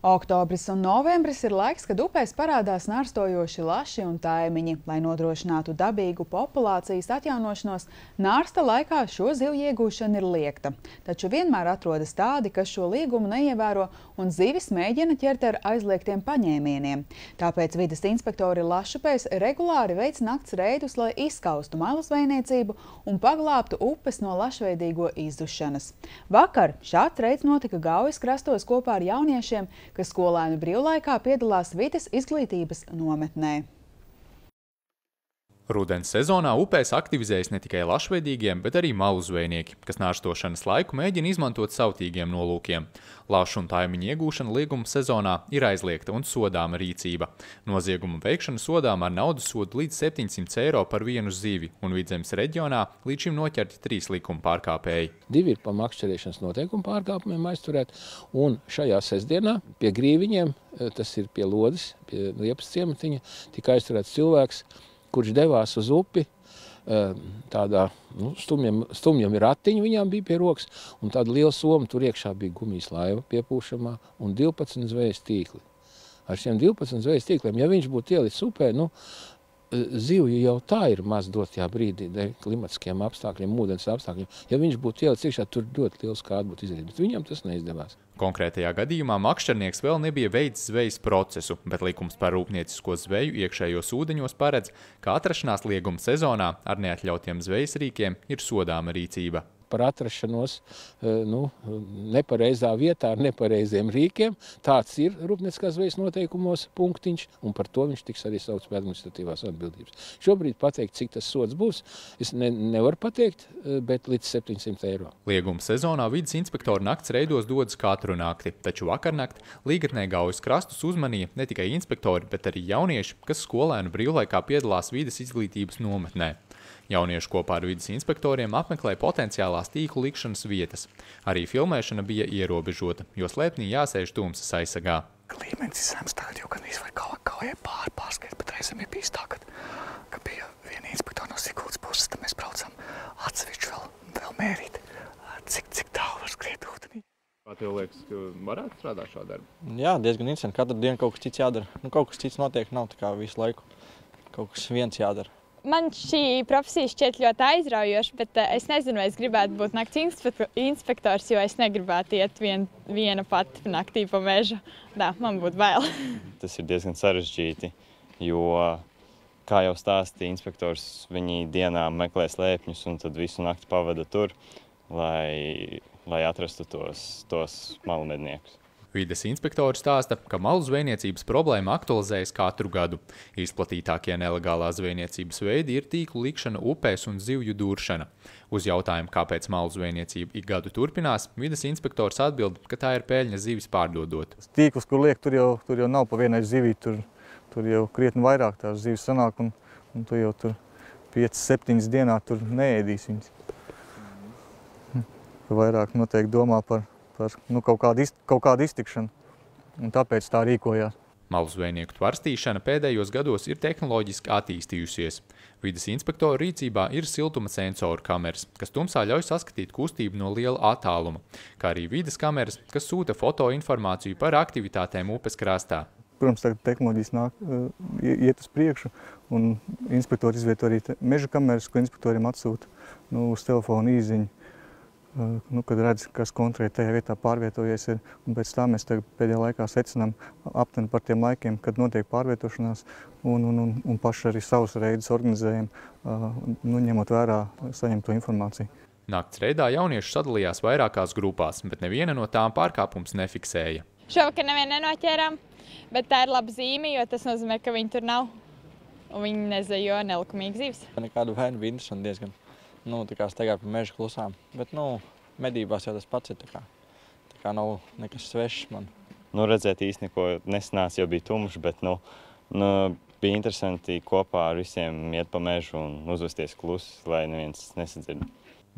Oktobris un novembris ir laiks, kad upēs parādās nārstojoši laši un taimiņi. Lai nodrošinātu dabīgu populācijas atjaunošanos, nārsta laikā šo zivju iegūšana ir liegta. Taču vienmēr atrodas tādi, kas šo liegumu neievēro un zivis mēģina ķert ar aizliegtiem paņēmieniem. Tāpēc vides inspektori Lašupēs regulāri veic nakts reidus, lai izskaustu malu zvejniecību un paglābtu upes no lašveidīgo izzušanas. Vakar šāds reids notika Gaujas krastos kopā ar jauniešiem, kas skolēnu brīvlaikā piedalās vides izglītības nometnē. Rudens sezonā upēs aktivizējas ne tikai lašveidīgie, bet arī malu zvejnieki, kas nārstošanas laiku mēģina izmantot sautīgiem nolūkiem. Lašu un taimiņu iegūšana lieguma sezonā ir aizliegta un sodāma rīcība. Noziegumu veikšana sodāma ar naudas sodu līdz 700 eiro par vienu zivi, un Vidzemes reģionā līdz šim noķerti 3 likuma pārkāpēji. 2 ir par makšķerēšanas noteikumu pārkāpumiem aizturēt, un šajā sestdienā pie Grīviņiem, tas ir pie Lodes, pie Liepas ciematiņa, tika aizturēts cilvēks, kurš devās uz upi, tādā stumjam ir ratiņi, viņām bija pie rokas, un tāda liela soma, tur iekšā bija gumijas laiva piepūšamā un 12 zvejas tīkli. Ar šiem 12 zvejas tīkliem, ja viņš būtu ielicis upē, zivju jau tā ir maz dotajā brīdī, dēļ klimatiskiem apstākļiem, ūdens apstākļiem. Ja viņš būtu ielicis iekšā, tur ļoti liels kāds būtu izdarīts, bet viņam tas neizdevās. Konkrētajā gadījumā makšķernieks vēl nebija veicis zvejas procesu, bet likums par rūpniecisko zveju iekšējos ūdeņos paredz, ka atrašanās lieguma sezonā ar neatļautiem zvejas rīkiem ir sodāma rīcība. Par atrašanos nepareizā vietā ar nepareiziem rīkiem. Tāds ir rūpnieciskās zvejas noteikumos punktiņš, un par to viņš tiks arī saukts pie administratīvās atbildības. Šobrīd pateikt, cik tas sods būs, es nevaru pateikt, bet līdz 700 eiro. Lieguma sezonā vides inspektori nakts reidos dodas katru nakti, taču vakarnakt līgatnē Gaujas krastus uzmanīja ne tikai inspektori, bet arī jaunieši, kas skolēnu brīvlaikā piedalās vides izglītības nometnē. Jaunieši kopā ar vides inspektoriem apmeklē potenciālās tīklu likšanas vietas. Arī filmēšana bija ierobežota, jo slēpnī jāsēž tumsas aizsargā. Līmenis ir zems, tagad jau gandrīz vai kaujai pārskriet, bet reizēm ir bijis tā, ka bija viena inspektora no Siguldas puses, tad mēs braucam atsevišķi vēl mērīt, cik tālu var skriet ūdenī. Kā tev liekas, ka varētu strādāt šādā darbā? Jā, diezgan interesanti. Katru dienu kaut kas cits jādara. Kaut kas cits notiek, nav tā kā visu laiku. Kaut kas viens jādara. Man šī profesija šķiet ļoti aizraujoša, bet es nezinu, vai es gribētu būt nakts inspektors, jo es negribētu iet viena pati naktī pa mežu. Man būtu bail. Tas ir diezgan sarežģīti, jo, kā jau stāstīja inspektors, viņi dienā meklē slēpņus un tad visu nakti pavada tur, lai atrastu tos malumedniekus. Vides inspektori stāsta, ka malu zvejniecības problēma aktualizējas katru gadu. Izplatītākie nelegālā zvejniecības veidi ir tīklu likšana upēs un zivju duršana. Uz jautājumu, kāpēc malu zvejniecība ik gadu turpinās, vides inspektors atbild, ka tā ir peļņa zivis pārdodot. Tīklus, kur liek, tur jau nav pa vienai zivī, tur jau krietni vairāk tās zivis sanāk, un tu jau tur 5-7 dienā tur neēdīs viņas. Vairāk noteikti domā par kaut kādu iztikšanu, un tāpēc tā rīkojās. Malu zvejnieku tvarstīšana pēdējos gados ir tehnoloģiski attīstījusies. Vides inspektoru rīcībā ir siltuma sensoru kameras, kas tumsā ļauj saskatīt kustību no liela attāluma, kā arī vides kameras, kas sūta fotoinformāciju par aktivitātēm upes krastā. Protams, tagad tehnoloģijas iet uz priekšu, un inspektori izvieto arī meža kameras, ko inspektoriem atsūta uz telefonu īziņu. Kad redz, kas konkrēti tajā vietā pārvietojies ir, un pēc tā mēs pēdējā laikā secinām aptuveni par tiem laikiem, kad notiek pārvietošanās, un paši arī savus reidus organizējam, ņemot vērā saņemto informāciju. Nakts reidā jaunieši sadalījās vairākās grupās, bet neviena no tām pārkāpums nefiksēja. Šovakar nevienu nenoķērām, bet tā ir laba zīme, jo tas nozīmē, ka viņi tur nav, un viņi nezvejo nelikumīgi zivis. Nekādu vainu bija interesanti diezgan. Tā kā staigāt pa mežu klusām, bet, medībās jau tas pats ir tā kā nav nekas svešs man. Redzēt īsti neko nesanāca, jau bija tumšs, bet, bija interesanti kopā ar visiem iet pa mežu un uzvesties klusi, lai neviens nesadzird.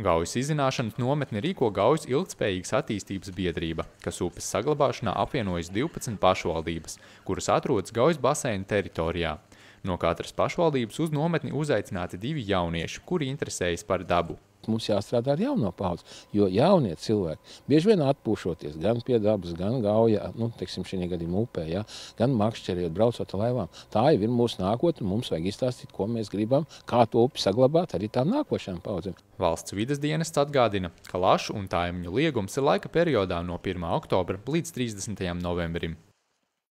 Gaujas izzināšanas nometni rīko Gaujas ilgtspējīgas attīstības biedrība, kas upes saglabāšanā apvienojas 12 pašvaldības, kuras atrodas Gaujas baseina teritorijā. No katras pašvaldības uz nometni uzaicināti 2 jaunieši, kuri interesējas par dabu. mums jāstrādā ar jauno paudzi, jo jaunie cilvēki, bieži vien atpūšoties gan pie dabas, gan gaujā, teiksim, šī gadījumā upē, ja, gan makšķerējot, braucot ar laivām. Tā jau ir mūsu nākotne, mums vajag izstāstīt, ko mēs gribam, kā to upi saglabāt arī tām nākošajām paudzēm. Valsts vides dienests atgādina, ka lašu un taimeņu liegums ir laika periodā no 1. oktobra līdz 30. novembrim.